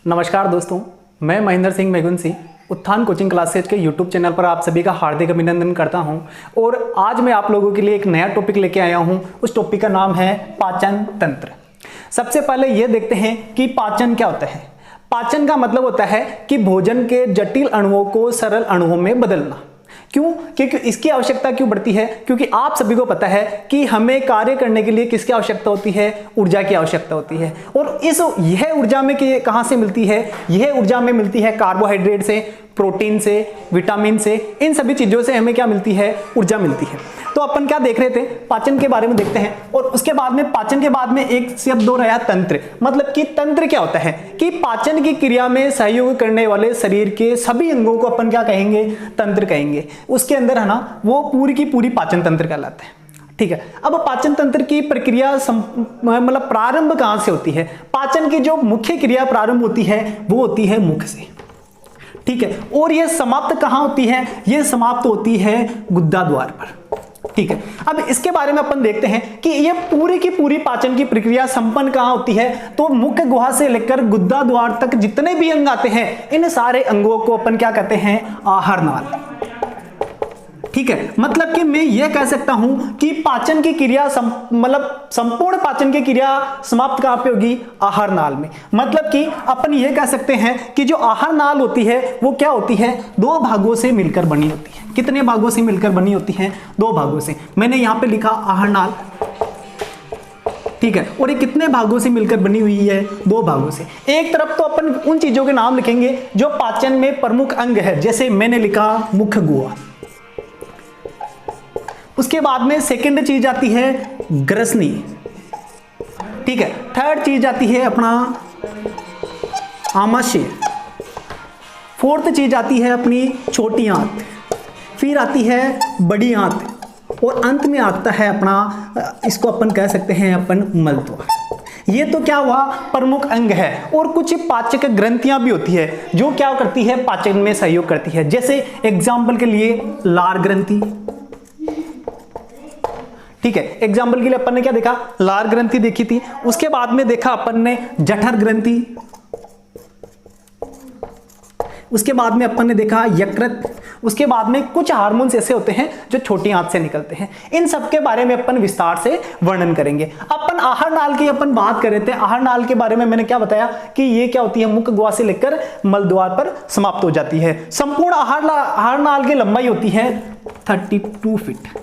नमस्कार दोस्तों, मैं महेंद्र सिंह मेघुनसी उत्थान कोचिंग क्लासेज के यूट्यूब चैनल पर आप सभी का हार्दिक अभिनंदन करता हूं। और आज मैं आप लोगों के लिए एक नया टॉपिक लेके आया हूं। उस टॉपिक का नाम है पाचन तंत्र। सबसे पहले ये देखते हैं कि पाचन क्या होता है। पाचन का मतलब होता है कि भोजन के जटिल अणुओं को सरल अणुओं में बदलना। क्यों? क्योंकि इसकी आवश्यकता क्यों बढ़ती है? क्योंकि आप सभी को पता है कि हमें कार्य करने के लिए किसकी आवश्यकता होती है? ऊर्जा की आवश्यकता होती है। और यह ऊर्जा में कहां से मिलती है? यह ऊर्जा में मिलती है कार्बोहाइड्रेट से, प्रोटीन से, विटामिन से। इन सभी चीजों से हमें क्या मिलती है? ऊर्जा मिलती है। तो अपन क्या देख रहे थे? पाचन के बारे में देखते हैं। और उसके बाद में पाचन के बाद में एक शब्द और आया तंत्र। मतलब कि तंत्र क्या होता है? कि पाचन की क्रिया में सहयोग करने वाले शरीर के सभी अंगों को अपन क्या कहेंगे? तंत्र कहेंगे। उसके अंदर है ना, वो पूरी की पूरी पाचन तंत्र कहलाता है। ठीक है। अब पाचन तंत्र की प्रक्रिया मतलब प्रारंभ कहां से होती है? पाचन की जो मुख्य क्रिया प्रारंभ होती है वो होती है मुख से। ठीक है। और यह समाप्त कहां होती है? यह समाप्त होती है गुद्दा द्वार पर। ठीक है। अब इसके बारे में अपन देखते हैं कि यह पूरी की पूरी पाचन की प्रक्रिया संपन्न कहां होती है। तो मुख्य गुहा से लेकर गुद्दा द्वार तक जितने भी अंग आते हैं, इन सारे अंगों को अपन क्या कहते हैं? आहार नाल। ठीक है। मतलब कि मैं यह कह सकता हूं कि पाचन की क्रिया मतलब संपूर्ण पाचन की क्रिया समाप्त कहां पे होगी? आहार नाल में। मतलब कि अपन यह कह सकते हैं कि जो आहार नाल होती है वो क्या होती है? दो भागों से मिलकर बनी होती है। कितने भागों से मिलकर बनी होती है? दो भागों से। मैंने यहां पे लिखा आहार नाल। ठीक है। और ये कितने भागों से मिलकर बनी हुई है? दो भागों से। एक तरफ तो अपन उन चीजों के नाम लिखेंगे जो पाचन में प्रमुख अंग है, जैसे मैंने लिखा मुख्य गुहा। उसके बाद में सेकंड चीज आती है ग्रसनी। ठीक है। थर्ड चीज आती है अपना आमाशय। फोर्थ चीज आती है अपनी छोटी आंत। फिर आती है बड़ी आंत। और अंत में आता है अपना, इसको अपन कह सकते हैं अपन मलद्वार। ये तो क्या हुआ? प्रमुख अंग है। और कुछ पाचक ग्रंथियां भी होती है जो क्या करती है? पाचन में सहयोग करती है। जैसे एग्जाम्पल के लिए लार ग्रंथि। ठीक है। एग्जाम्पल के लिए अपन ने क्या देखा? लार ग्रंथि देखी थी। उसके बाद में देखा अपन ने जठर ग्रंथि। उसके बाद में अपन ने देखा यकृत। उसके बाद में कुछ हार्मोन्स ऐसे होते हैं जो छोटी आंत से निकलते हैं। इन सब के बारे में अपन विस्तार से वर्णन करेंगे। अपन आहार नाल की अपन बात कर रहे थे। आहार नाल के बारे में मैंने क्या बताया कि ये क्या होती है? मुख्य गुहा से लेकर मलद्वार पर समाप्त हो जाती है। संपूर्ण आहार नाल की लंबाई होती है 32 फीट।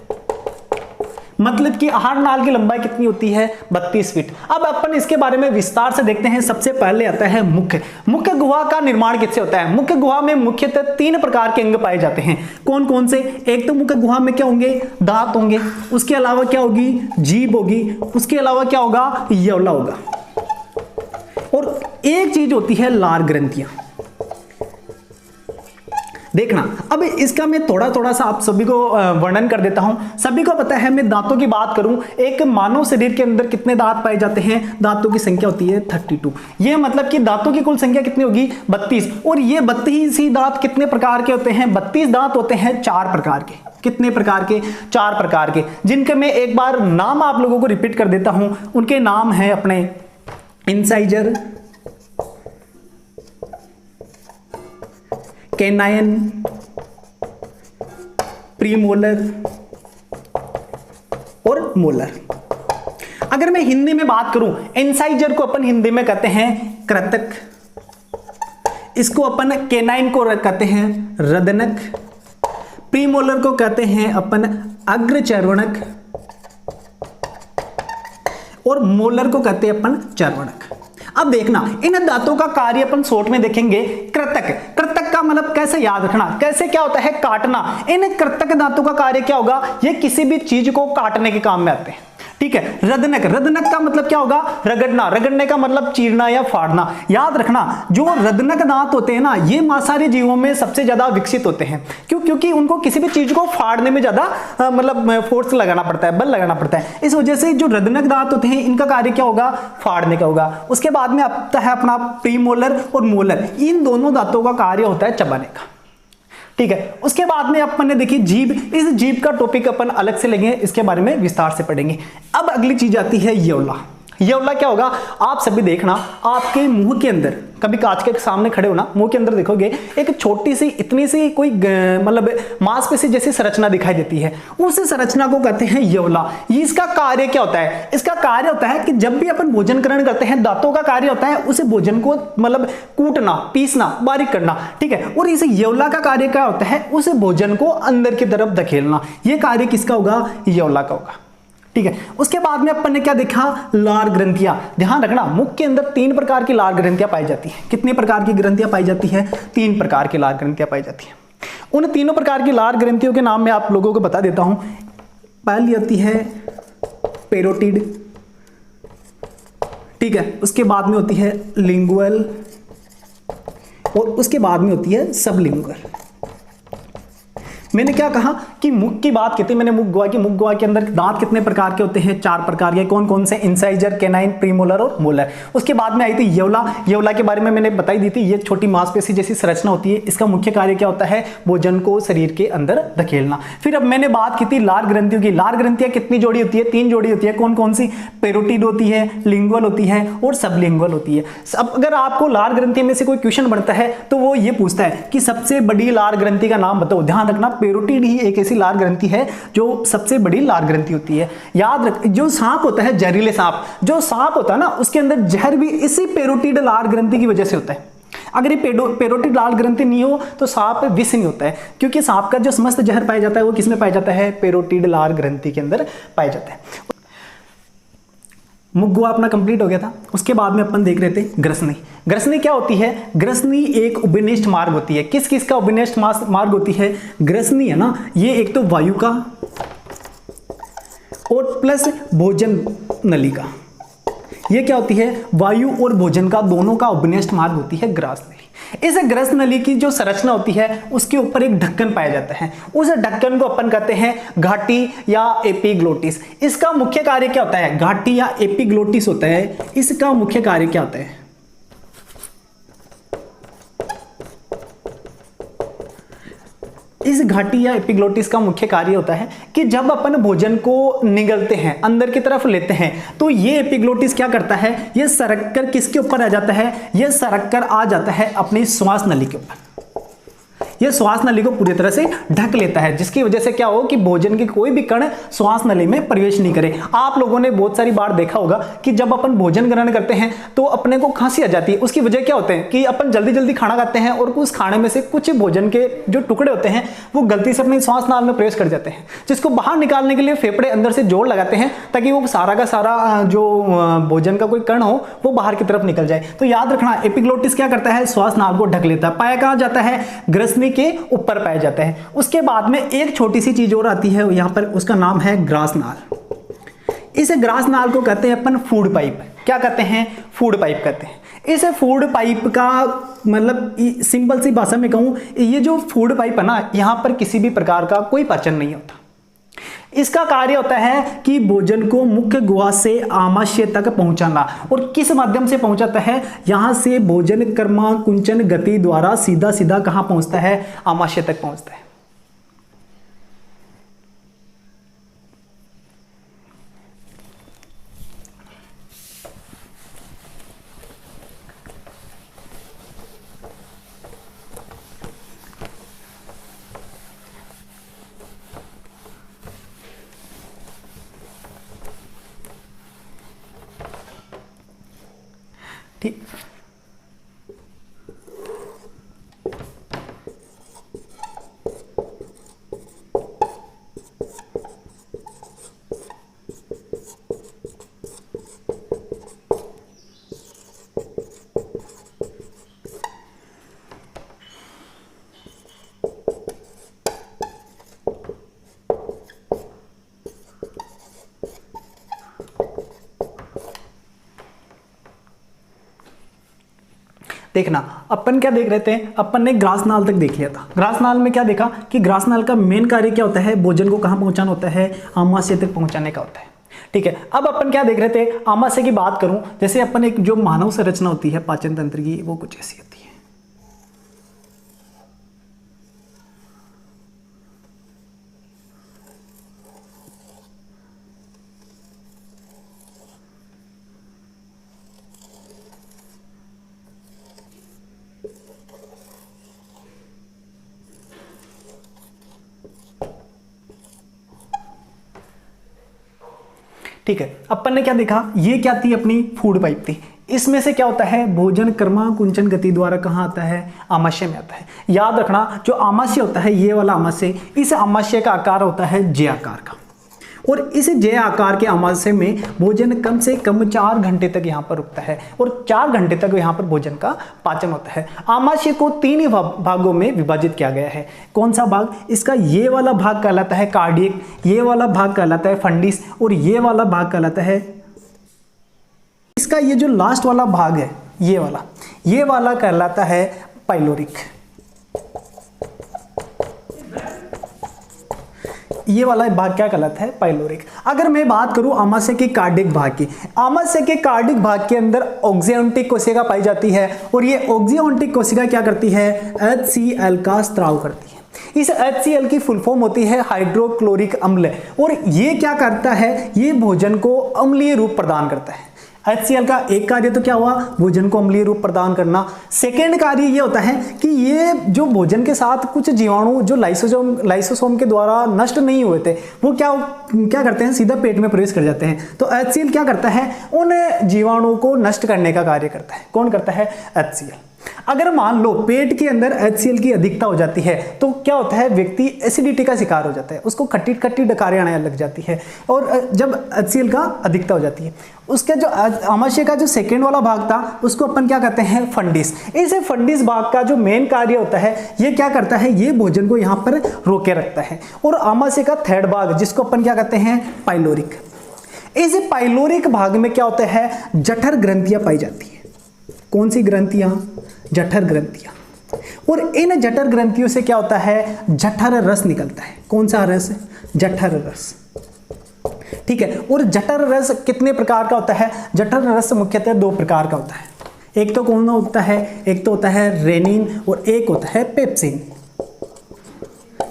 मतलब कि आहार नाल की लंबाई कितनी होती है? 32 फीट। अब अपन इसके बारे में विस्तार से देखते हैं। सबसे पहले आता है मुख्य गुहा का निर्माण किससे होता है? मुख्य गुहा में मुख्यतः 3 प्रकार के अंग पाए जाते हैं। कौन कौन से? एक तो मुख्य गुहा में क्या होंगे? दांत होंगे। उसके अलावा क्या होगी? जीभ होगी। उसके अलावा क्या होगा? यौला होगा। और एक चीज होती है लार ग्रंथियां। देखना, अब इसका मैं थोड़ा सा आप सभी को वर्णन कर देता हूं। सभी को पता है, मैं दांतों की बात करूं, एक मानव शरीर के अंदर कितने दांत पाए जाते हैं? दांतों की संख्या होती है 32। ये मतलब कि दांतों की कुल संख्या कितनी होगी? 32। और ये 32 ही दांत कितने प्रकार के होते हैं? 32 दांत होते हैं 4 प्रकार के। कितने प्रकार के? 4 प्रकार के, जिनके मैं एक बार नाम आप लोगों को रिपीट कर देता हूं। उनके नाम है अपने इंसाइजर, कैनाइन, प्रीमोलर और मोलर। अगर मैं हिंदी में बात करूं, इंसाइजर को अपन हिंदी में कहते हैं कृतक। इसको अपन कैनाइन को कहते हैं रदनक। प्रीमोलर को कहते हैं अपन अग्रचर्वणक। और मोलर को कहते हैं अपन चर्वणक। अब देखना, इन दांतों का कार्य अपन शॉर्ट में देखेंगे। कृतक का मतलब कैसे याद रखना? कैसे क्या होता है? काटना। इन कृतक दांतों का कार्य क्या होगा? ये किसी भी चीज को काटने के काम में आते हैं। ठीक है। रदनक का मतलब क्या होगा? रगड़ना। रगड़ने का मतलब चीरना या फाड़ना। याद रखना, जो रदनक दांत होते हैं ना, ये मांसाहारी जीवों में सबसे ज्यादा विकसित होते हैं। क्यों? क्योंकि उनको किसी भी चीज को फाड़ने में ज्यादा मतलब फोर्स लगाना पड़ता है, बल लगाना पड़ता है। इस वजह से जो रदनक दांत होते हैं, इनका कार्य क्या होगा? फाड़ने का होगा। उसके बाद में आता है अपना प्रीमोलर और मोलर। इन दोनों दांतों का कार्य होता है चबाने का। ठीक है। उसके बाद में अपन ने देखी जीभ। इस जीभ का टॉपिक अपन अलग से लेंगे, इसके बारे में विस्तार से पढ़ेंगे। अब अगली चीज आती है यौला। यौला क्या होगा? आप सभी देखना, आपके मुंह के अंदर कभी कांच के सामने खड़े हो ना, मुंह के अंदर देखोगे एक छोटी सी इतनी सी कोई मतलब मांसपेशी जैसी संरचना दिखाई देती है, उस संरचना को कहते हैं यवला। इसका कार्य क्या होता है? इसका कार्य होता है कि जब भी अपन भोजन ग्रहण करते हैं, दांतों का कार्य होता है उसे भोजन को मतलब कूटना, पीसना, बारीक करना, ठीक है। और इस यवला का कार्य क्या होता है? उस भोजन को अंदर की तरफ धकेलना। यह कार्य किसका होगा? यवला का होगा, ठीक है। उसके बाद में अपन ने क्या देखा? लार ग्रंथियां। ध्यान रखना, मुख के अंदर 3 प्रकार की लार ग्रंथियां पाई जाती है। कितने प्रकार की ग्रंथियां पाई जाती है? 3 प्रकार की लार ग्रंथियां पाई जाती है। उन तीनों प्रकार की लार ग्रंथियों के नाम मैं आप लोगों को बता देता हूं। पहली आती है पेरोटिड, ठीक है। उसके बाद में होती है लिंगुअल और उसके बाद में होती है सबलिंगुअल। मैंने क्या कहा कि मुख की बात की थी, मैंने मुख गुहा की। मुख गुहा के अंदर दांत कितने प्रकार के होते हैं? 4 प्रकार के। कौन कौन से? इंसाइजर, कैनाइन, प्रीमोलर और मोलर। उसके बाद में आई थी यवला। यवला के बारे में मैंने बताई दी थी, ये छोटी मांसपेशी जैसी संरचना होती है। इसका मुख्य कार्य क्या होता है? भोजन को शरीर के अंदर धकेलना। फिर अब मैंने बात की थी लार ग्रंथियों की। लार ग्रंथियां कितनी जोड़ी होती है? 3 जोड़ी होती है। कौन कौन सी? पेरोटिड होती है, लिंगुअल होती है और सबलिंगुअल होती है। अब अगर आपको लार ग्रंथि में से कोई क्वेश्चन बनता है तो वो ये पूछता है कि सबसे बड़ी लार ग्रंथि का नाम बताओ। ध्यान रखना, पेरोटिड ही एक ऐसी लार ग्रंथि है जो सबसे बड़ी लार ग्रंथि होती है। याद रख, जो सांप होता है, जहरीले सांप, जो सांप होता है ना, उसके अंदर जहर भी इसी पेरोटिड लार ग्रंथि की वजह से होता है। अगर ये पेरोटिड लार ग्रंथि नहीं हो तो सांप विष नहीं होता है, क्योंकि सांप का जो समस्त जहर पाया जाता है वो किसमें पाया जाता है? पेरोटिड लार ग्रंथि के अंदर पाया जाता है। मुख गुहा अपना कंप्लीट हो गया था। उसके बाद में अपन देख रहे थे ग्रसनी। ग्रसनी क्या होती है? ग्रसनी एक उपनिष्ठ मार्ग होती है। किस किस का उपनिष्ठ मार्ग होती है? ग्रसनी है ना, ये एक तो वायु का और प्लस भोजन नली का। ये क्या होती है? वायु और भोजन का दोनों का उपनिष्ठ मार्ग होती है ग्रास नली। इस ग्रस नली की जो संरचना होती है उसके ऊपर एक ढक्कन पाया जाता है। उस ढक्कन को अपन कहते हैं घाटी या एपिग्लोटिस। इसका मुख्य कार्य क्या होता है? घाटी या एपिग्लोटिस होता है। इसका मुख्य कार्य क्या होता है? इस घाटी या एपिग्लोटिस का मुख्य कार्य होता है कि जब अपन भोजन को निगलते हैं, अंदर की तरफ लेते हैं, तो ये एपिग्लोटिस क्या करता है? ये सरक कर किसके ऊपर आ जाता है? ये सरक कर आ जाता है अपनी श्वास नली के ऊपर। यह श्वास नली को पूरी तरह से ढक लेता है, जिसकी वजह से क्या हो कि भोजन की कोई भी कण श्वास नली में प्रवेश नहीं करे। आप लोगों ने बहुत सारी बार देखा होगा कि जब अपन भोजन ग्रहण करते हैं तो अपने को खांसी आ जाती है। उसकी वजह क्या होते हैं कि अपन जल्दी जल्दी खाना खाते हैं और उस खाने में से कुछ भोजन के जो टुकड़े होते हैं वो गलती से अपनी श्वास नाल में प्रवेश कर जाते हैं, जिसको बाहर निकालने के लिए फेफड़े अंदर से जोर लगाते हैं ताकि वो सारा का सारा जो भोजन का कोई कण हो वो बाहर की तरफ निकल जाए। तो याद रखना, एपिग्लोटिस क्या करता है? श्वास नाल को ढक लेता है। पाया कहां जाता है? ग्रसनी के ऊपर पाया जाता है। उसके बाद में एक छोटी सी चीज और आती है यहां पर, उसका नाम है ग्रास नाल। इस ग्रास नाल को कहते हैं अपन फूड पाइप। क्या कहते हैं? फूड पाइप कहते हैं। इस फूड पाइप का मतलब सिंपल सी भाषा में कहूं, ये जो फूड पाइप है ना, यहां पर किसी भी प्रकार का कोई पाचन नहीं होता। इसका कार्य होता है कि भोजन को मुख्य गुहा से आमाशय तक पहुंचाना। और किस माध्यम से पहुंचाता है? यहां से भोजन कर्मा कुंचन गति द्वारा सीधा सीधा कहां पहुंचता है? आमाशय तक पहुंचता है। ठीक, देखना, अपन क्या देख रहे थे? अपन ने ग्रास नाल तक देख लिया था। ग्रास नाल में क्या देखा कि ग्रास नाल का मेन कार्य क्या होता है? भोजन को कहां पहुंचाना होता है? आमाशय तक पहुंचाने का होता है। ठीक है, अब अपन क्या देख रहे थे? आमाशय की बात करूं, जैसे अपन एक जो मानव संरचना होती है पाचन तंत्र की, वो कुछ ऐसी होती है। ठीक है, अपन ने क्या देखा, ये क्या थी, अपनी फूड पाइप थी। इसमें से क्या होता है, भोजन कर्मा कुंचन गति द्वारा कहाँ आता है, आमाशय में आता है। याद रखना, जो आमाशय होता है, ये वाला आमाशय, इस आमाशय का आकार होता है जे आकार का, और इस जे आकार के आमाशय में भोजन कम से कम 4 घंटे तक यहाँ पर रुकता है, और 4 घंटे तक यहाँ पर भोजन का पाचन होता है। आमाशय को 3 भागों में विभाजित किया गया है। कौन सा भाग, इसका ये वाला भाग कहलाता है कार्डियक, ये वाला भाग कहलाता है फंडिस, और ये वाला भाग कहलाता है, इसका ये जो लास्ट वाला भाग है, ये वाला कहलाता है पाइलोरिक। ये वाला भाग क्या कहलाता है, पाइलोरिक। अगर मैं बात करूं आमाशय के कार्डिक भाग की, आमाशय के कार्डिक भाग के अंदर ऑक्सियोनिक कोशिका पाई जाती है, और ये ऑक्सियोनिक कोशिका क्या करती है, HCl का स्त्राव करती है। इस HCl की फुल फॉर्म होती है हाइड्रोक्लोरिक अम्ल, और ये क्या करता है, ये भोजन को अम्लीय रूप प्रदान करता है। HCl का एक कार्य तो क्या हुआ, भोजन को अम्लीय रूप प्रदान करना। सेकेंड कार्य ये होता है कि ये जो भोजन के साथ कुछ जीवाणु जो लाइसोसोम के द्वारा नष्ट नहीं हुए थे, वो क्या करते हैं, सीधा पेट में प्रवेश कर जाते हैं। तो HCl क्या करता है, उन जीवाणुओं को नष्ट करने का कार्य करता है। कौन करता है, HCl। अगर मान लो पेट के अंदर HCl की अधिकता हो जाती है तो क्या होता है, व्यक्ति एसिडिटी का शिकार हो जाता है, उसको खट्टी खट्टी डकारें आने लग जाती है। और जब HCl का अधिकता हो जाती है, उसका जो आमाशय का जो सेकेंड वाला भाग था, उसको अपन क्या कहते हैं, फंडिस। इस फंडिस भाग का जो मेन कार्य होता है, ये क्या करता है, ये भोजन को यहाँ पर रोके रखता है। और आमाशय का थर्ड भाग, जिसको अपन क्या कहते हैं, पाइलोरिक। इस पाइलोरिक भाग में क्या होता है, जठर ग्रंथियां पाई जाती है। कौन सी ग्रंथियां, जठर ग्रंथियां। और इन जठर ग्रंथियों से क्या होता है, जठर रस निकलता है। कौन सा रस, जठर रस। ठीक है, और जठर रस कितने प्रकार का होता है, जठर रस मुख्यतः 2 प्रकार का होता है। एक तो कौन होता है, एक तो होता है रेनिन, और एक होता है पेप्सिन।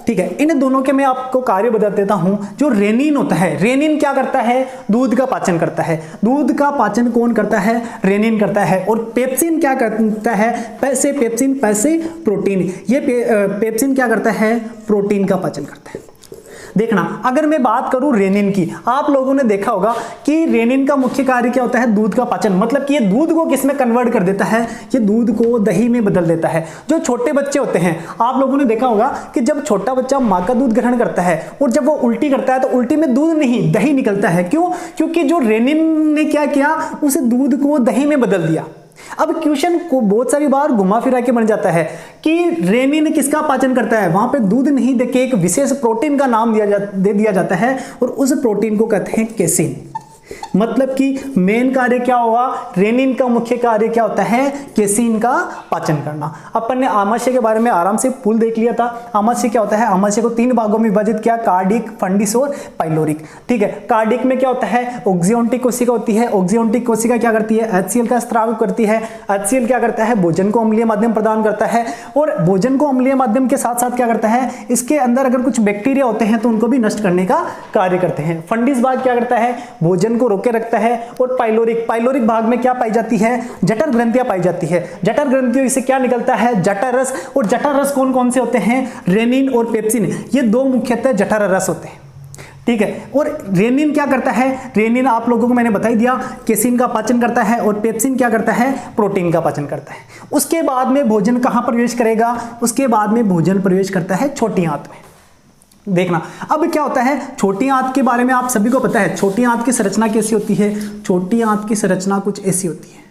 ठीक है, इन दोनों के मैं आपको कार्य बता देता हूं। जो रेनिन होता है, रेनिन क्या करता है, दूध का पाचन करता है। दूध का पाचन कौन करता है, रेनिन करता है। और पेप्सिन क्या करता है, पैसे प्रोटीन। ये पेप्सिन क्या करता है, प्रोटीन का पाचन करता है। देखना, अगर मैं बात करूं रेनिन की, आप लोगों ने देखा होगा कि रेनिन का मुख्य कार्य क्या होता है, दूध का पाचन। मतलब कि ये दूध को किस में कन्वर्ट कर देता है, ये दूध को दही में बदल देता है। जो छोटे बच्चे होते हैं, आप लोगों ने देखा होगा कि जब छोटा बच्चा माँ का दूध ग्रहण करता है और जब वो उल्टी करता है तो उल्टी में दूध नहीं, दही निकलता है। क्यों, क्योंकि जो रेनिन ने क्या किया, उस दूध को दही में बदल दिया। अब क्वेश्चन को बहुत सारी बार घुमा फिरा के बन जाता है कि रेनिन किसका पाचन करता है, वहां पे दूध नहीं देके एक विशेष प्रोटीन का नाम दे दिया जाता है, और उस प्रोटीन को कहते हैं केसिन। मतलब कि मेन कार्य क्या हुआ, रेनिन का मुख्य कार्य क्या होता है, केसिन का पाचन करना। अपन ने आमाशय के बारे में आराम से फुल देख लिया था। आमाशय क्या होता है, आमाशय को 3 भागों में विभाजित किया, कार्डिक, फंडिस और पाइलोरिक। ठीक है, कार्डिक में क्या होता है, ऑक्सियोनिक कोशिका होती है। ऑक्सियोनिक कोशिका क्या करती है, HCl का स्त्राव करती है। HCl क्या करता है, भोजन को अम्लीय माध्यम प्रदान करता है, और भोजन को अम्लीय माध्यम के साथ साथ क्या करता है, इसके अंदर अगर कुछ बैक्टीरिया होते हैं तो उनको भी नष्ट करने का कार्य करते हैं। फंडिस भाग क्या करता है, भोजन को रोके रखता है। और पाइलोरिक भाग में क्या पाई जाती है, जठर ग्रंथियां पाई जाती है। जठर ग्रंथियों से क्या निकलता है, जठर रस। और जठर रस कौन कौन से होते हैं, रेनिन और पेप्सिन। ये 2 मुख्यतः जठर रस होते हैं। ठीक है, और रेनिन क्या करता है, रेनिन आप लोगों को मैंने बता ही दिया, केसिन का पाचन करता है, और पेप्सिन क्या करता है, प्रोटीन का पाचन करता है। उसके बाद में भोजन कहां प्रवेश करेगा, उसके बाद में भोजन प्रवेश करता है छोटी आंत में। देखना, अब क्या होता है, छोटी आंत के बारे में आप सभी को पता है। छोटी आंत की संरचना कैसी होती है, छोटी आंत की संरचना कुछ ऐसी होती है।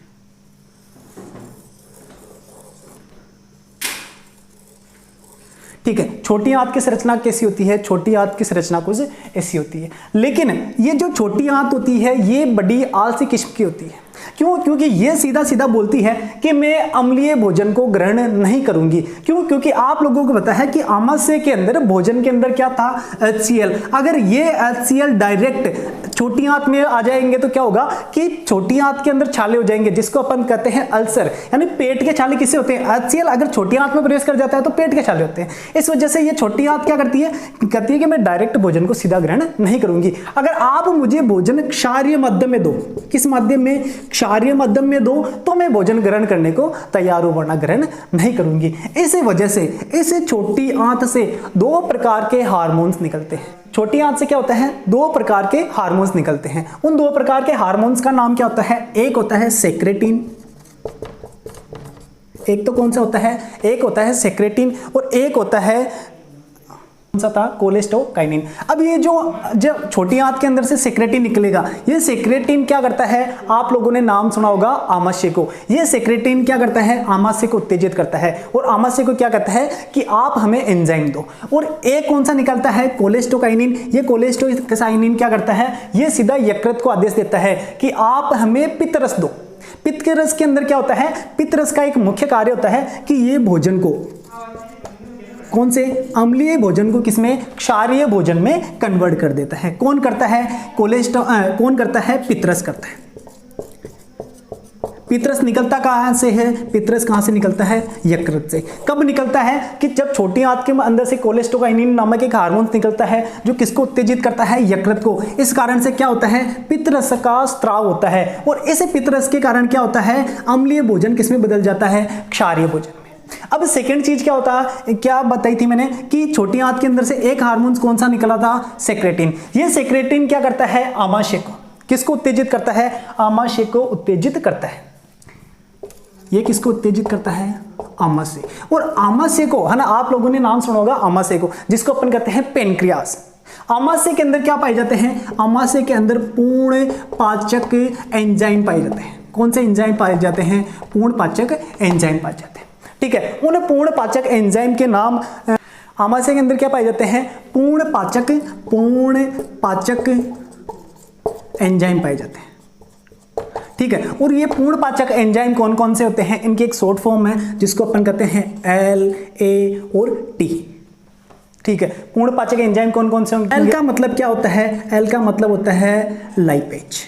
ठीक है, छोटी आंत की संरचना कैसी होती है, छोटी आंत की संरचना कुछ ऐसी होती है। लेकिन ये जो छोटी आंत होती है, ये बड़ी आलसी किस्म की होती है। क्यों, क्योंकि ये सीधा सीधा बोलती है कि मैं अम्लीय भोजन को ग्रहण नहीं करूंगी। क्यों, क्योंकि आप लोगों को पता है कि आमाशय के अंदर, भोजन के अंदर क्या था, HCl। अगर ये HCl डायरेक्ट छोटी आंत में आ जाएंगे तो क्या होगा कि छोटी आंत के अंदर छाले हो जाएंगे, जिसको अपन कहते हैं अल्सर। यानी पेट के छाले किससे होते हैं, HCl अगर छोटी आंत में प्रवेश कर जाता है तो पेट के छाले होते हैं। इस वजह से ये छोटी आंत क्या करती है, कहती है कि मैं डायरेक्ट भोजन को सीधा ग्रहण नहीं करूंगी। अगर आप मुझे भोजन क्षारीय माध्यम में दो, किस माध्यम में, क्षारीय माध्यम में दो तो मैं भोजन ग्रहण करने को तैयार हूं, वरना ग्रहण नहीं करूंगी। इसी वजह से इस छोटी आंत से दो प्रकार के हार्मोन्स निकलते हैं। छोटी आंत से क्या होता है, दो प्रकार के हार्मोन्स निकलते हैं। उन दो प्रकार के हार्मोन्स का नाम क्या होता है, एक होता है सेक्रेटिन, एक तो कौन सा होता है, एक होता है सेक्रेटिन और एक होता है कौन सा था, कोलेस्टोकाइनिन। अब ये जो जब छोटी आंत के अंदर से सेक्रेटिन निकलेगा, ये सेक्रेटिन क्या करता है, आप लोगों ने नाम सुना होगा आमाशय को। ये सेक्रेटिन क्या करता है, आमाशय को उत्तेजित करता है और आमाशय को क्या कहता है कि आप हमें एंजाइम दो। और एक कौन सा निकलता है, कोलेस्टोकाइनिन। ये कोलेस्टोकाइनिन क्या करता है, ये सीधा यकृत को आदेश देता है कि आप हमें पित्त रस दो। पित्त के रस के अंदर क्या होता है, पित्त रस का एक मुख्य कार्य होता है कि ये भोजन को, कौन से, अम्लीय भोजन को किसमें, क्षारीय भोजन में कन्वर्ट कर देता है। कौन करता है, कौन करता है, पित्तरस करता है। पित्तरस निकलता कहां से है, पित्तरस कहां से निकलता है, यकृत से। कब निकलता है कि जब छोटी आंत के अंदर से कोलेस्टोकाइनिन नामक एक हार्मोन निकलता है जो किसको उत्तेजित करता है, यकृत को। इस कारण से क्या होता है, पित्तरस का स्त्राव होता है और इस पित्तरस के कारण क्या होता है, अम्लीय भोजन किसमें बदल जाता है, क्षारीय भोजन में। अब सेकंड चीज क्या होता है, क्या बताई थी मैंने कि छोटी आंत के अंदर से एक हार्मोन कौन सा निकला था, सेक्रेटिन। ये सेक्रेटिन क्या करता है, आमाशय को, किसको उत्तेजित करता है, आमाशय को उत्तेजित करता है। ये किसको उत्तेजित करता है, आमाशय। और आमाशय को, है ना, आप लोगों ने नाम सुना होगा आमाशय को, जिसको अपन कहते हैं पेनक्रियास। आमाशय के अंदर क्या पाए जाते हैं, आमाशय के अंदर पूर्ण पाचक एंजाइम पाए जाते हैं। कौन से एंजाइम पाए जाते हैं, पूर्ण पाचक एंजाइम पाए जाते हैं। ठीक है, उन पूर्ण पाचक एंजाइम के नाम, आमाशय के अंदर क्या पाए जाते हैं, पूर्ण पाचक एंजाइम पाए जाते हैं। ठीक है, और ये पूर्ण पाचक एंजाइम कौन कौन से होते हैं, इनकी एक शॉर्ट फॉर्म है जिसको अपन कहते हैं LA और T। ठीक है, पूर्ण पाचक एंजाइम कौन कौन से होंगे, L का मतलब क्या होता है, L का मतलब होता है लाइपेज।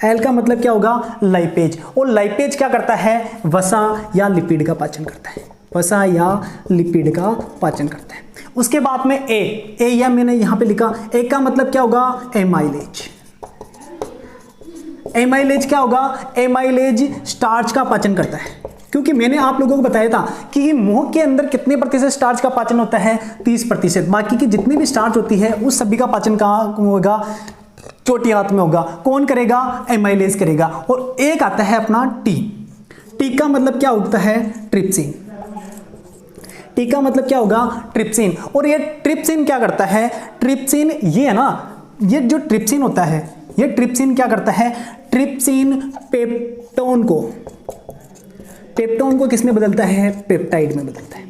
L का मतलब क्या होगा, लाइपेज। और लाइपेज क्या करता है, वसा या लिपिड का पाचन करता है, वसा या लिपिड का पाचन करता है। उसके बाद में A या मैंने यहां पे लिखा, A का मतलब क्या होगा, एमाइलेज। एमाइलेज क्या होगा, एमाइलेज स्टार्च का पाचन करता है। क्योंकि मैंने आप लोगों को बताया था कि मुंह के अंदर कितने प्रतिशत स्टार्च का पाचन होता है, 30%। बाकी की जितनी भी स्टार्च होती है उस सभी का पाचन कहाँ होगा, छोटी आंत में होगा। कौन करेगा, एमाइलेज करेगा। और एक आता है अपना टी का मतलब क्या होता है, ट्रिप्सिन। टी का मतलब क्या होगा, ट्रिप्सिन। और ये ट्रिप्सिन क्या करता है, ट्रिप्सिन ये है ना, ये जो ट्रिप्सिन होता है, ये ट्रिप्सिन क्या करता है, ट्रिप्सिन पेप्टोन को किसमें बदलता है, पेप्टाइड में बदलता है।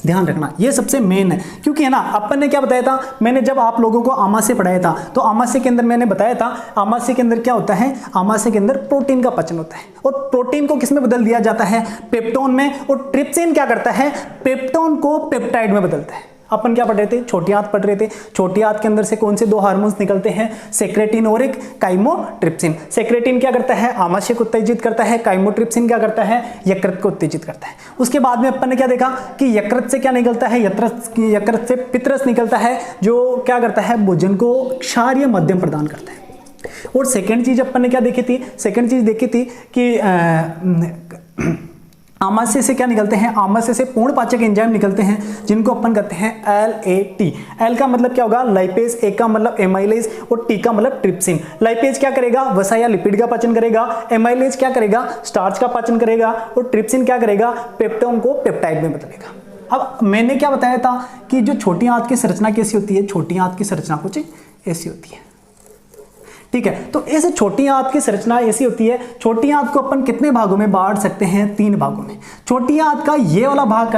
ध्यान रखना, ये सबसे मेन है। क्योंकि है ना, अपन ने क्या बताया था, मैंने जब आप लोगों को आमाशय पढ़ाया था तो आमाशय के अंदर मैंने बताया था, आमाशय के अंदर क्या होता है, आमाशय के अंदर प्रोटीन का पाचन होता है और प्रोटीन को किसमें बदल दिया जाता है, पेप्टोन में। और ट्रिप्सिन क्या करता है, पेप्टोन को पेप्टाइड में बदलता है। अपन क्या पढ़ रहे थे, छोटी आंत पढ़ रहे थे। छोटी आंत के अंदर से कौन से दो हार्मोन्स निकलते हैं, सेक्रेटिन और एक काइमोट्रिप्सिन। सेक्रेटिन क्या करता है, आमाशय को उत्तेजित करता है। काइमोट्रिप्सिन क्या करता है, यकृत को उत्तेजित करता है। उसके बाद में अपन ने क्या देखा कि यकृत से क्या निकलता है, यकृत से पित्तरस निकलता है जो क्या करता है, भोजन को क्षारीय माध्यम प्रदान करता है। और सेकेंड चीज अपन ने क्या देखी थी, सेकेंड चीज देखी थी कि आमाशय से क्या निकलते हैं, आमाशय से पूर्ण पाचक एंजाइम निकलते हैं जिनको अपन कहते हैं LAT। L का मतलब क्या होगा, लाइपेज। A का मतलब एमाइलेज और T का मतलब ट्रिप्सिन। लाइपेज क्या करेगा, वसा या लिपिड का पाचन करेगा। एमाइलेज क्या करेगा, स्टार्च का पाचन करेगा। और ट्रिप्सिन क्या करेगा, पेप्टोन को पेप्टाइड में बदलेगा। अब मैंने क्या बताया था कि जो छोटी आंत की संरचना कैसी होती है, छोटी आंत की संरचना कुछ ऐसी होती है। ठीक है, तो इस छोटी आंत की संरचना ऐसी होती है। छोटी आंत को अपन कितने भागों में बांट सकते हैं, 3 भागों में। छोटी आंत का ये वाला भाग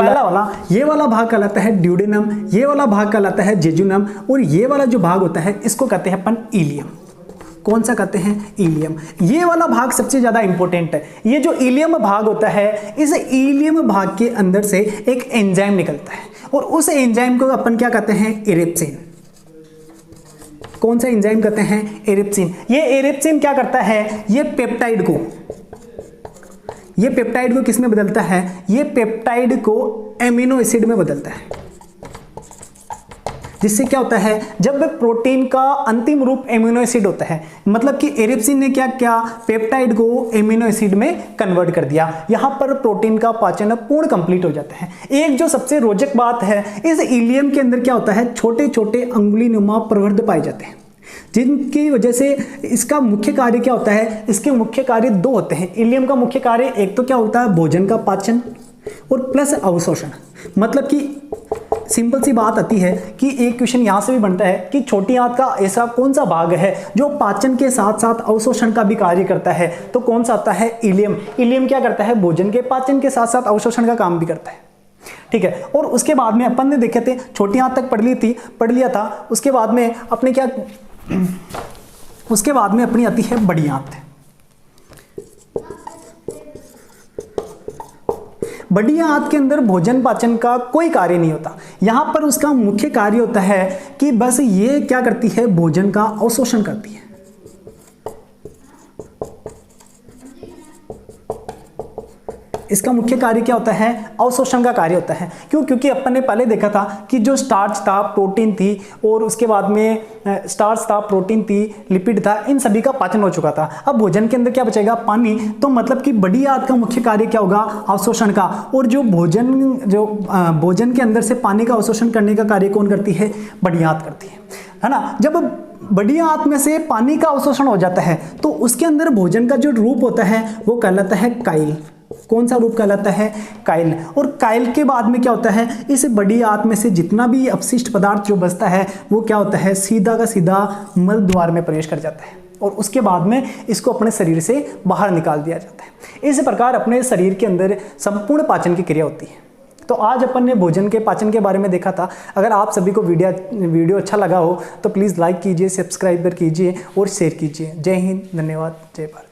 ये वाला भाग कहलाता है ड्यूडेनम, ये वाला भाग कहलाता है जेजुनम और ये वाला जो भाग होता है इसको कहते हैं अपन इलियम। कौन सा कहते हैं, इलियम। ये वाला भाग सबसे ज्यादा इंपॉर्टेंट है। ये जो इलियम भाग होता है, इस इलियम भाग के अंदर से एक एंजाइम निकलता है और उस एंजाइम को अपन क्या कहते हैं, इरिप्सिन। कौन सा एंजाइम कहते हैं, इरिप्सिन। ये इरिप्सिन क्या करता है, ये पेप्टाइड को किस में बदलता है, ये पेप्टाइड को एमिनो एसिड में बदलता है। जिससे क्या होता है, जब प्रोटीन का अंतिम रूप एमिनो एसिड होता है, मतलब कि एरिप्सिन ने क्या किया, पेप्टाइड को एमिनो एसिड में कन्वर्ट कर दिया, यहां पर प्रोटीन का पाचन पूर्ण कंप्लीट हो जाता है। एक जो सबसे रोचक बात है, इस इलियम के अंदर क्या होता है, छोटे छोटे अंगुलीनुमा प्रवर्ध पाए जाते हैं, जिनकी वजह से इसका मुख्य कार्य क्या होता है, इसके मुख्य कार्य दो होते हैं। इलियम का मुख्य कार्य एक तो क्या होता है, भोजन का पाचन और प्लस अवशोषण। मतलब कि सिंपल सी बात आती है कि एक क्वेश्चन यहां से भी बनता है कि छोटी आंत का ऐसा कौन सा भाग है जो पाचन के साथ साथ अवशोषण का भी कार्य करता है, तो कौन सा आता है, इलियम। इलियम क्या करता है, भोजन के पाचन के साथ साथ अवशोषण का काम भी करता है, ठीक है। और उसके बाद में अपन ने देखे थे, छोटी आंत तक पढ़ लिया था। उसके बाद में अपने क्या, उसके बाद में अपनी आती है बड़ी आंत। बड़ी आंत के अंदर भोजन पाचन का कोई कार्य नहीं होता। यहां पर उसका मुख्य कार्य होता है कि बस ये क्या करती है, भोजन का अवशोषण करती है। इसका मुख्य कार्य क्या होता है, अवशोषण का कार्य होता है। क्यों? क्योंकि अपन ने पहले देखा था कि जो स्टार्च था, प्रोटीन थी, और उसके बाद में स्टार्च था, प्रोटीन थी, लिपिड था, इन सभी का पाचन हो चुका था। अब भोजन के अंदर क्या बचेगा, पानी। तो मतलब कि बड़ी आंत का मुख्य कार्य क्या होगा, अवशोषण का। और जो भोजन के अंदर से पानी का अवशोषण करने का कार्य कौन करती है, बड़ी आंत करती है ना। जब बड़ी आंत में से पानी का अवशोषण हो जाता है तो उसके अंदर भोजन का जो रूप होता है वो कहलाता है काइल। कौन सा रूप कहलाता है, काइल। और काइल के बाद में क्या होता है, इस बड़ी आंत में से जितना भी अपशिष्ट पदार्थ जो बचता है वो क्या होता है, सीधा का सीधा मल द्वार में प्रवेश कर जाता है और उसके बाद में इसको अपने शरीर से बाहर निकाल दिया जाता है। इस प्रकार अपने शरीर के अंदर संपूर्ण पाचन की क्रिया होती है। तो आज अपन ने भोजन के पाचन के बारे में देखा था। अगर आप सभी को वीडियो अच्छा लगा हो तो प्लीज़ लाइक कीजिए, सब्सक्राइब कीजिए और शेयर कीजिए। जय हिंद, धन्यवाद, जय भारत।